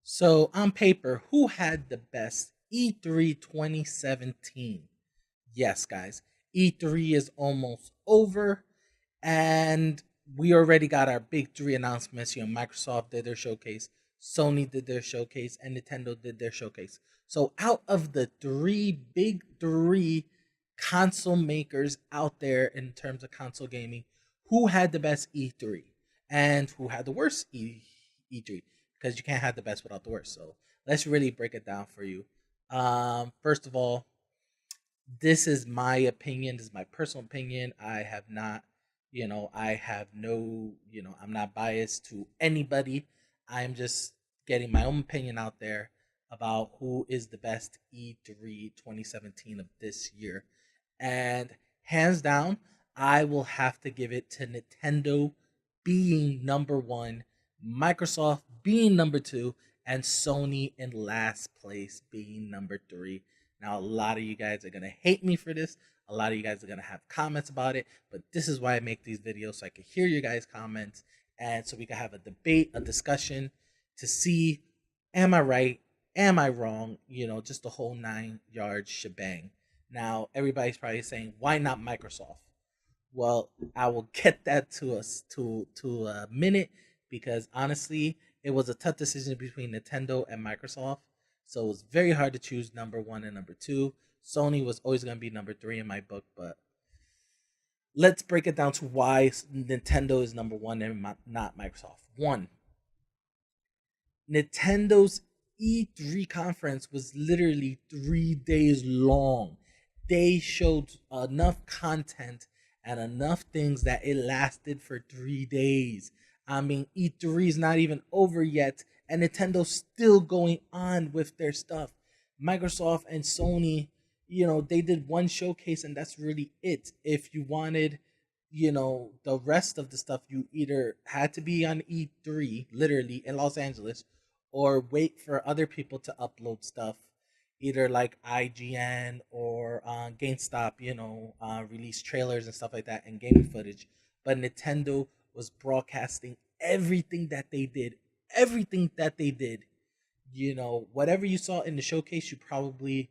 So, on paper, who had the best E3 2017? Yes, guys, E3 is almost over, and we already got our big three announcements. Microsoft did their showcase, Sony did their showcase, and Nintendo did their showcase. So, out of the big three console makers out there in terms of console gaming, who had the best E3 and who had the worst E3? Because you can't have the best without the worst. So let's really break it down for you. First of all, this is my opinion. This is my personal opinion. I have not, I have no, I'm not biased to anybody. I'm just getting my own opinion out there about who is the best E3 2017 of this year. And hands down, I will have to give it to Nintendo being number one, Microsoft being number two, and Sony in last place being number three. Now, a lot of you guys are going to hate me for this. A lot of you guys are going to have comments about it, but this is why I make these videos so I can hear your guys' comments and so we can have a debate, a discussion to see, am I right? Am I wrong? Just the whole 9 yard shebang. Now, everybody's probably saying, why not Microsoft? Well, I will get that to us to a minute because honestly, it was a tough decision between Nintendo and Microsoft. So it was very hard to choose number one and number two. Sony was always going to be number three in my book, but let's break it down to why Nintendo is number one and not Microsoft. One, Nintendo's E3 conference was literally 3 days long. They showed enough content and enough things that it lasted for 3 days. I mean, E3 is not even over yet, and Nintendo's still going on with their stuff. Microsoft and Sony, they did one showcase, and that's really it. If you wanted, the rest of the stuff, you either had to be on E3, literally in Los Angeles, or wait for other people to upload stuff, either like IGN or GameStop, release trailers and stuff like that and gaming footage. But Nintendo was broadcasting everything that they did. Whatever you saw in the showcase, you probably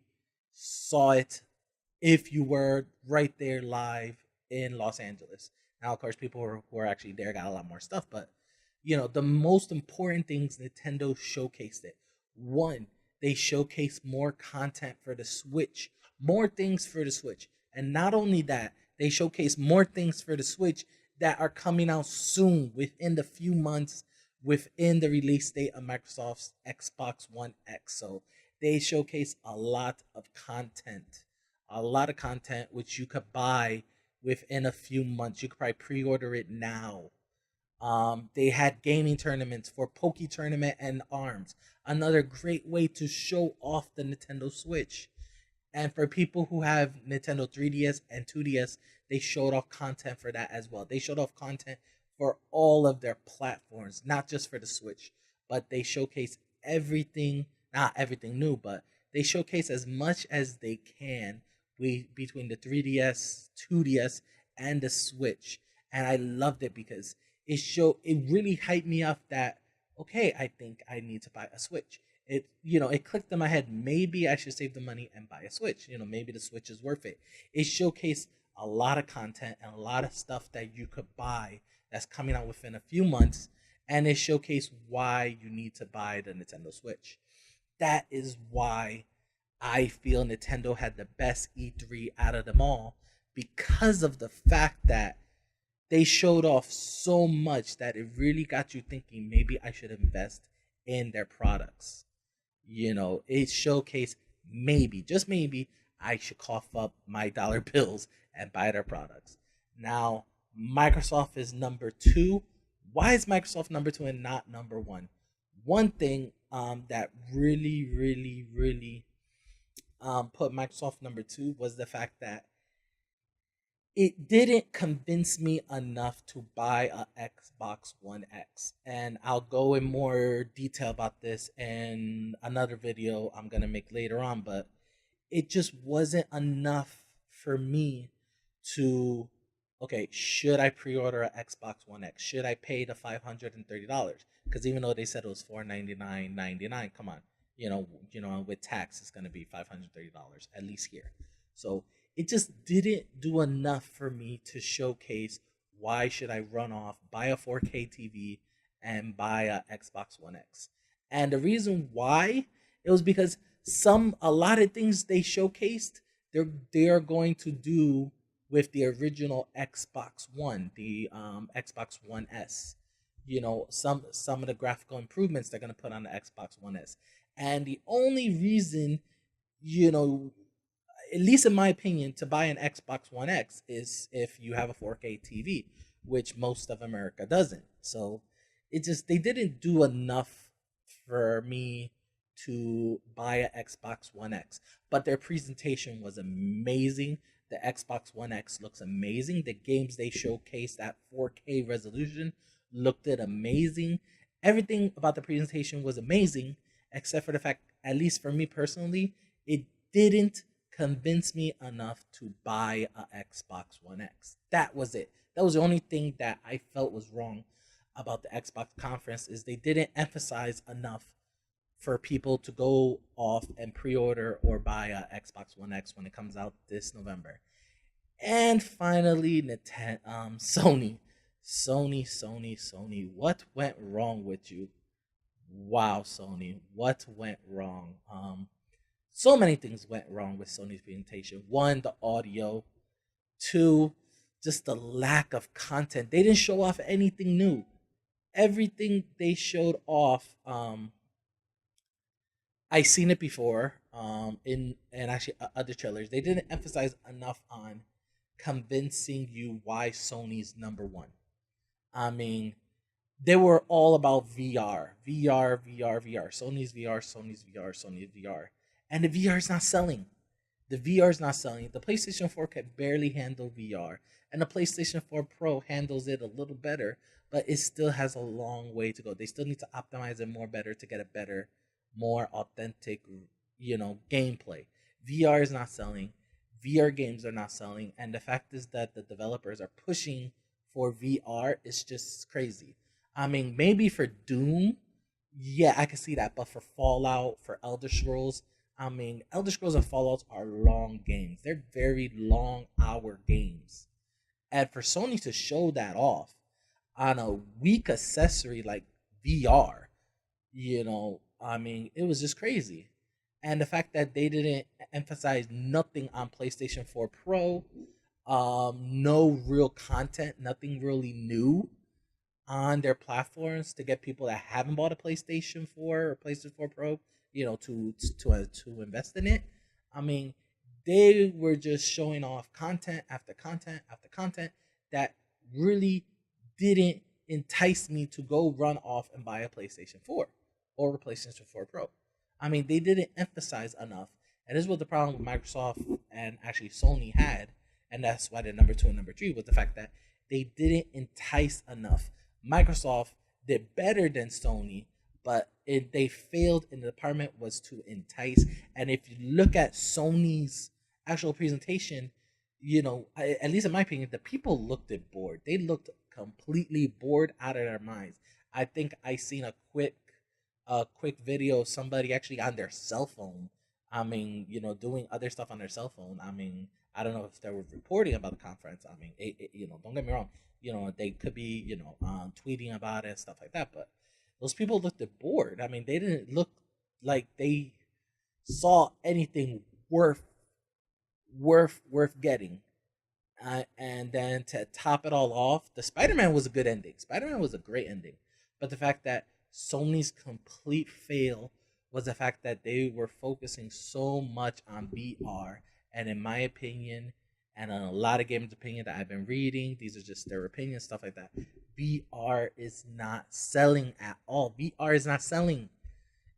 saw it if you were right there live in Los Angeles. Now, of course, people who are actually there got a lot more stuff, but the most important things Nintendo showcased it. One, they showcased more content for the Switch, more things for the Switch. And not only that, they showcased more things for the Switch that are coming out soon, within the few months, within the release date of Microsoft's Xbox One X. So they showcase a lot of content which you could buy within a few months. You could probably pre-order it now. They had gaming tournaments for Poke Tournament and ARMS. Another great way to show off the Nintendo Switch. And for people who have Nintendo 3DS and 2DS, they showed off content for that as well. They showed off content for all of their platforms, not just for the Switch, but they showcase everything, not everything new, but they showcase as much as they can between the 3DS, 2DS, and the Switch. And I loved it because it really hyped me up that, okay, I think I need to buy a Switch. It clicked in my head, maybe I should save the money and buy a Switch. Maybe the Switch is worth it. It showcased a lot of content and a lot of stuff that you could buy that's coming out within a few months, and it showcased why you need to buy the Nintendo Switch. That is why I feel Nintendo had the best E3 out of them all, because of the fact that they showed off so much that it really got you thinking, maybe I should invest in their products. It showcased, maybe, just maybe, I should cough up my dollar bills and buy their products. Now, Microsoft is number two. Why is Microsoft number two and not number one? One thing that really, really, really put Microsoft number two was the fact that it didn't convince me enough to buy a Xbox One X. And I'll go in more detail about this in another video I'm going to make later on, but it just wasn't enough for me to, okay, should I pre-order an Xbox One X? Should I pay the $530? Because even though they said it was $499.99, come on, with tax it's gonna be $530 at least here. So it just didn't do enough for me to showcase why should I run off, buy a 4K TV, and buy a Xbox One X. And the reason why it was because a lot of things they showcased they are going to do with the original Xbox One, the Xbox One S. Some of the graphical improvements they're going to put on the Xbox One S. And the only reason, you know, at least in my opinion, to buy an Xbox One X is if you have a 4K TV, which most of America doesn't. So they didn't do enough for me to buy an Xbox One X. But their presentation was amazing. The Xbox One X looks amazing. The games they showcased at 4K resolution looked amazing. Everything about the presentation was amazing, except for the fact, at least for me personally, it didn't convince me enough to buy a Xbox One X. That was it. That was the only thing that I felt was wrong about the Xbox conference is they didn't emphasize enough for people to go off and pre-order or buy a Xbox One X when it comes out this November. And finally, Sony. Sony. What went wrong with you? Wow, Sony. What went wrong? So many things went wrong with Sony's presentation. One, the audio. Two, just the lack of content. They didn't show off anything new. Everything they showed off, I seen it before, in and actually other trailers. They didn't emphasize enough on convincing you why Sony's number one. I mean, they were all about VR. Sony's VR. And the VR is not selling. The VR is not selling. The PlayStation 4 can barely handle VR. And the PlayStation 4 Pro handles it a little better, but it still has a long way to go. They still need to optimize it more better to get a better, more authentic, gameplay. VR is not selling. VR games are not selling. And the fact is that the developers are pushing for VR is just crazy. I mean, maybe for Doom, yeah, I can see that. But for Fallout, for Elder Scrolls, I mean, Elder Scrolls and Fallouts are long games. They're very long hour games. And for Sony to show that off on a weak accessory like VR, I mean, it was just crazy. And the fact that they didn't emphasize nothing on PlayStation 4 Pro, no real content, nothing really new on their platforms to get people that haven't bought a PlayStation 4 or PlayStation 4 Pro, to invest in it. I mean, they were just showing off content after content after content that really didn't entice me to go run off and buy a PlayStation 4 or a PlayStation 4 Pro. I mean, they didn't emphasize enough. And this was the problem with Microsoft and actually Sony had, and that's why they're number two and number three, was the fact that they didn't entice enough. Microsoft did better than Sony, but they failed in the department was to entice. And if you look at Sony's actual presentation, at least in my opinion, the people looked bored. They looked completely bored out of their minds. I think I seen a quick video of somebody actually on their cell phone. I mean, doing other stuff on their cell phone. I mean, I don't know if they were reporting about the conference. I mean, don't get me wrong. They could be, tweeting about it and stuff like that. But those people looked bored. I mean, they didn't look like they saw anything worth getting. And then to top it all off, the Spider-Man was a good ending. Spider-Man was a great ending. But the fact that Sony's complete fail was the fact that they were focusing so much on VR. And in my opinion, and on a lot of gamers' opinion that I've been reading, these are just their opinions, stuff like that. VR is not selling at all. VR is not selling.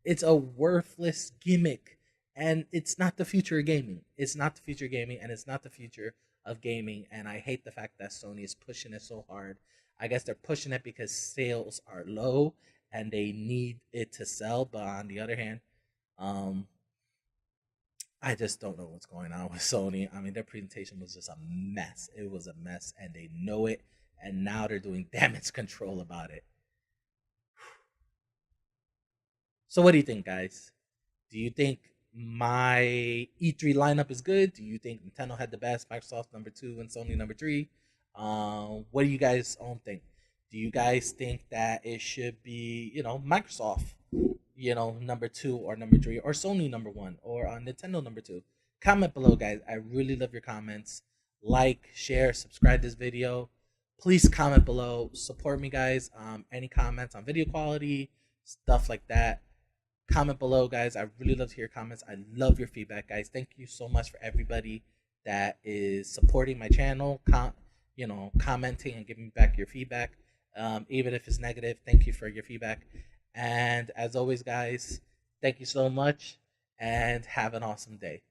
It's a worthless gimmick. And it's not the future of gaming. It's not the future of gaming, and it's not the future of gaming. And I hate the fact that Sony is pushing it so hard. I guess they're pushing it because sales are low and they need it to sell. But on the other hand, I just don't know what's going on with Sony. I mean, their presentation was just a mess. It was a mess, and they know it. And now they're doing damage control about it. So, what do you think, guys? Do you think my E3 lineup is good? Do you think Nintendo had the best, Microsoft number two, and Sony number three? What do you guys think? Do you guys think that it should be, Microsoft, number two or number three, or Sony number one, or Nintendo number two? Comment below, guys. I really love your comments. Like, share, subscribe this video. Please comment below. Support me, guys. Any comments on video quality, stuff like that, comment below, guys. I really love to hear comments. I love your feedback, guys. Thank you so much for everybody that is supporting my channel, commenting and giving me back your feedback, even if it's negative. Thank you for your feedback. And as always, guys, thank you so much and have an awesome day.